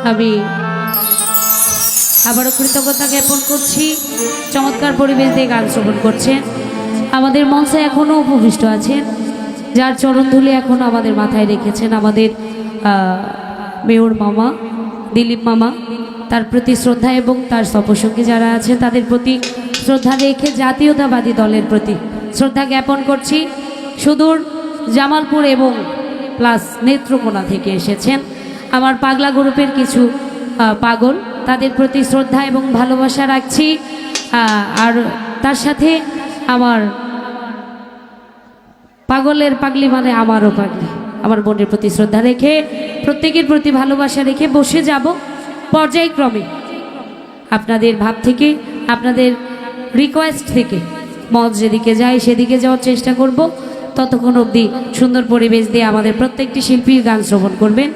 আমি আবারও কৃতজ্ঞতা জ্ঞাপন করছি। চমৎকার পরিবেশ দিয়ে গান শ্রবণ করছেন। আমাদের মঞ্চে এখনও উপবিষ্ট আছেন, যার চরণধুলি এখনও আমাদের মাথায় রেখেছেন আমাদের মেয়র মামা, দিলীপ মামা। তার প্রতি শ্রদ্ধা এবং তার সপসঙ্গী যারা আছে তাদের প্রতি শ্রদ্ধা রেখে জাতীয়তাবাদী দলের প্রতি শ্রদ্ধা জ্ঞাপন করছি। সুদূর জামালপুর এবং প্লাস নেত্রকোনা থেকে এসেছেন আমার পাগলা গ্রুপের কিছু পাগল, তাদের প্রতি শ্রদ্ধা এবং ভালোবাসা রাখছি। আর তার সাথে আমার পাগলের পাগলি মানে আমারও পাগলি, আমার বোনের প্রতি শ্রদ্ধা রেখে প্রত্যেকের প্রতি ভালোবাসা রেখে বসে যাব পর্যায়ক্রমে। আপনাদের ভাব থেকে, আপনাদের রিকোয়েস্ট থেকে মঞ্চ যেদিকে যায় সেদিকে যাওয়ার চেষ্টা করব। ততক্ষণ অবধি সুন্দর পরিবেশ দিয়ে আমাদের প্রত্যেকটি শিল্পীর গান শ্রবণ করবেন।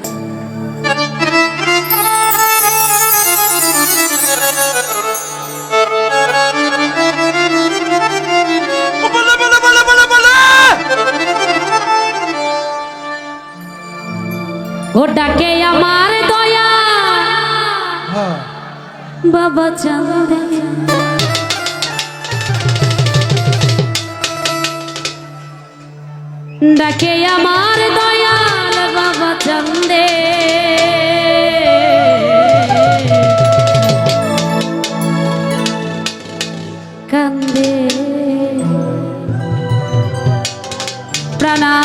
ও ডাকে আমার দয়া বাবা চাঁদে, ডাকে আমার দয়াল বাবা চাঁদে, কান্দে প্রণাম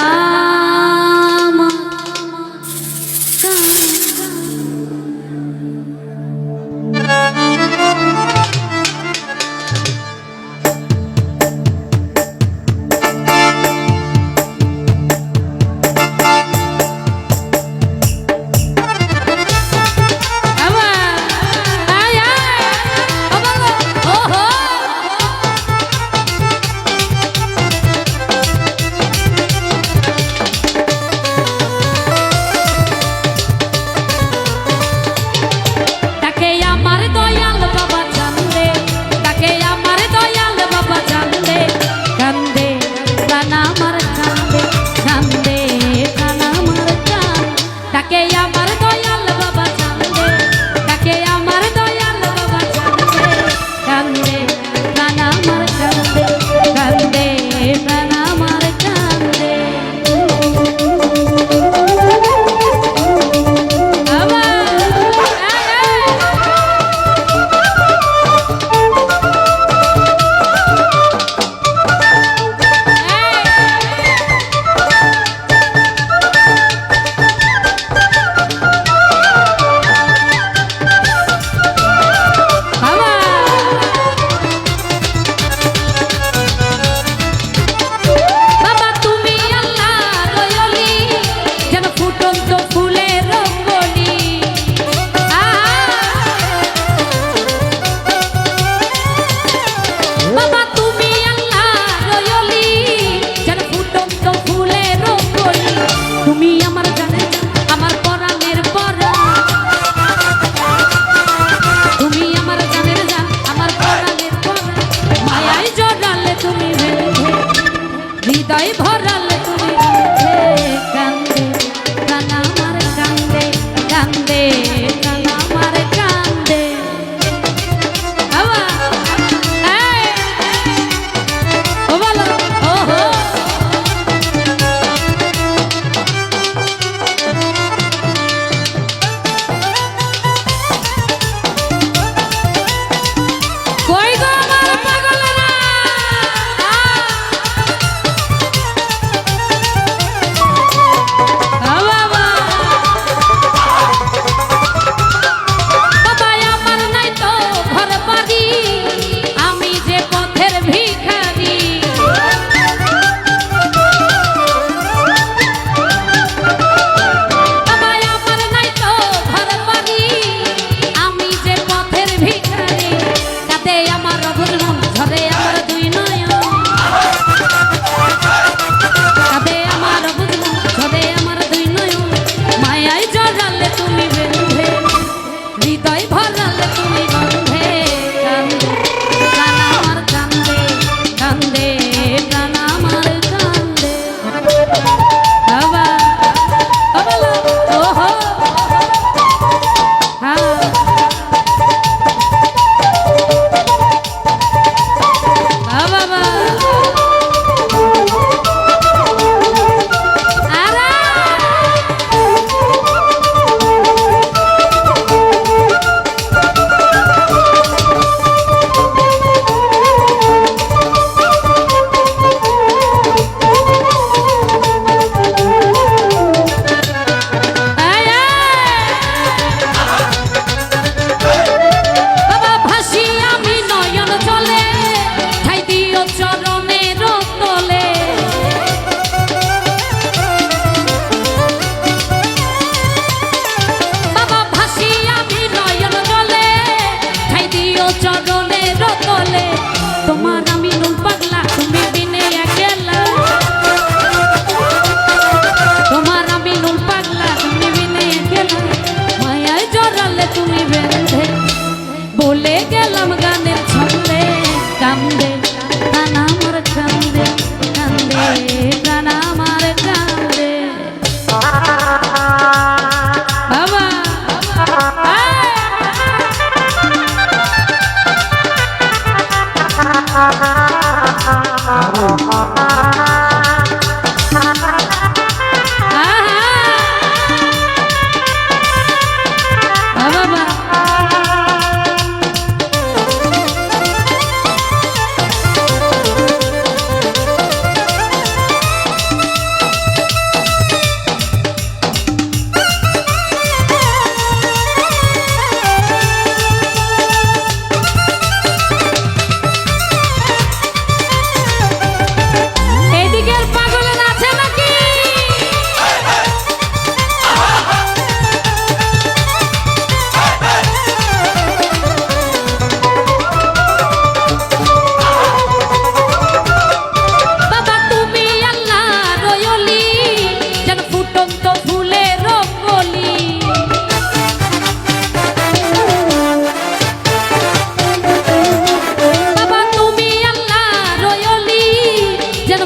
বাবা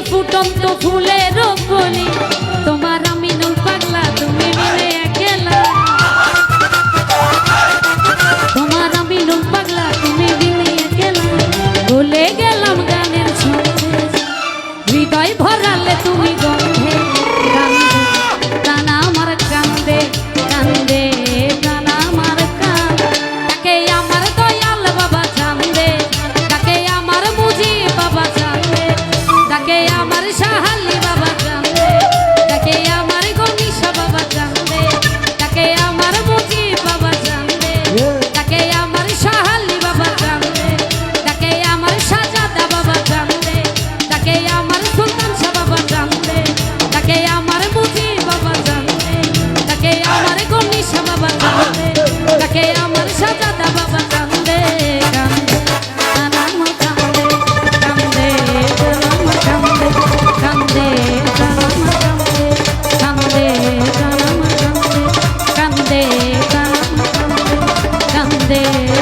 ফুটন্ত ফুলের কলি তোমার আমি নুল পাগলা তুমি মিলে একলা তোমার আমি নুল পাগলা তুমি মিলে একলা ভুলে গেলাম গানের ছন্দে হৃদয় ভরালে তুমি গন্ধে কান্দে কানা আমার কান্দে কান্দে কানা আমার কান্দে তাকে আমার দয়াল বাবা জানবে তাকে আমার বুঝি বাবা জানবে তাকে আমার সাহালি বাবা জানবে তাকে আমার গনিশা বাবা জানবে তাকে আমার বুঝি বাবা জানবে তাকে আমার সাহালি বাবা জানবে তাকে আমার সাজাদা বাবা জানবে তাকে আমার সুলতান শাহ বাবা জানবে তাকে আমার বুঝি বাবা জানবে তাকে আমার গনিশা বাবা জানবে তাকে আমার সাজাদা বাবা জানবে কান্দে কানাম কান্দে কান্দে কানাম কান্দে কান্দে কানাম কান্দে কান্দে কানাম কান্দে কান্দে কানাম কান্দে কান্দে